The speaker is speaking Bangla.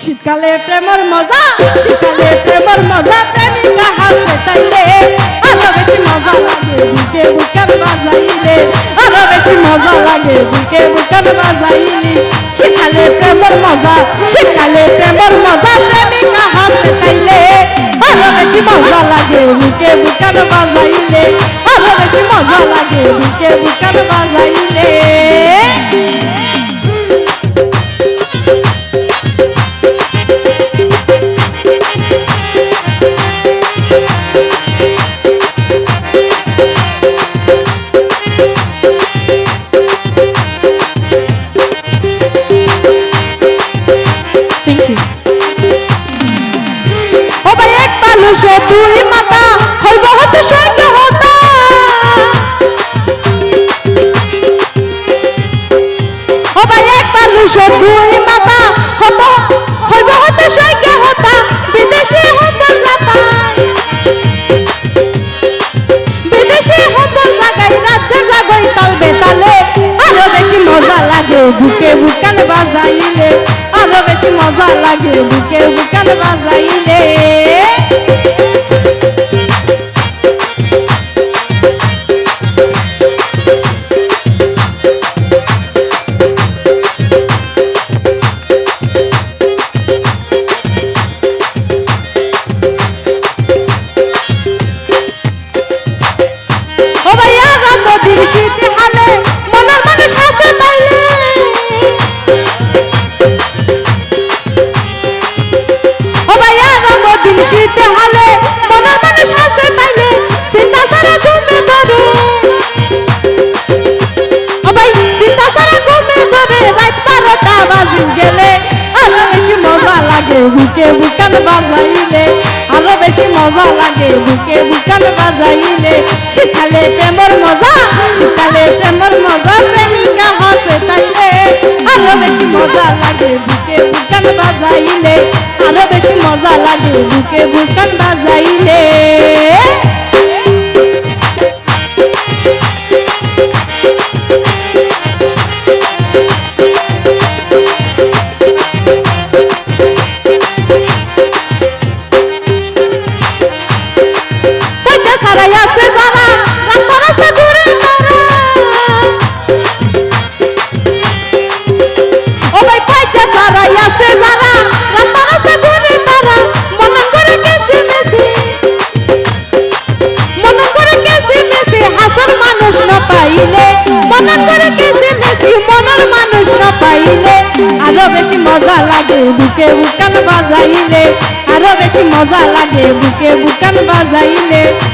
শীতকালে প্রেমের মজা, শীতকালে প্রেমের মজা, প্রেমিকা হাসে তাইলে আরো বেশি মজা লাগে বুকে বুকান বাজাইলে, আরো বেশি মজা লাগে বুকে বুকান বাজাইলে। শীতকালে প্রেমের মজা, শীতকালে প্রেমের মজা, প্রেমিকা হাসে তাইলে আরো বেশি মজা লাগে বুকে বুকান বাজাইলে, আরো বেশি মজা লাগে বুকে বুকান বাজাইলে। সে দুই মাতা হইব হতে সৈন্য হতা, ও ভাই একবার সে দুই মাতা হত হইব হতে সৈন্য হতা, বিদেশে হম্বল জাপাই, বিদেশে হম্বল জাগাই রাজ্যে জাগই তাল বেতালে, আরো বেশি মজা লাগে বুকে বুকান বাজাইলে, আরো বেশি মজা লাগে বুকে বুকান বাজাইলে। শীতে হালে মনের মানুষ হাসে পাইলে, ও ভাইয়া রঙদিন শীতে হালে মনের মানুষ হাসে পাইলে, চিন্তা সারা ঘুমে ধরে, ও ভাই চিন্তা সারা ঘুমে ধরে, রাত 12টা বাজি গেলে আরো বেশি মজা লাগে বুকে বুকান বাজাইলে, আরো বেশি মজা লাগে বুকে বুকান বাজাইলে। শীতকালে প্রেমের মজা, শীতকালে প্রেমের মজা, প্রেমিকা হাসে তাইলে আরো বেশি মজা লাগে বুকে বুকান বাজাইলে, আরো বেশি মজা লাগে বুকে বুকান বাজাইলে। আরো বেশি মজা লাগে বুকে বুকান বাজাইলে, আরো বেশি মজা লাগে বুকে বুকান বাজাইলে।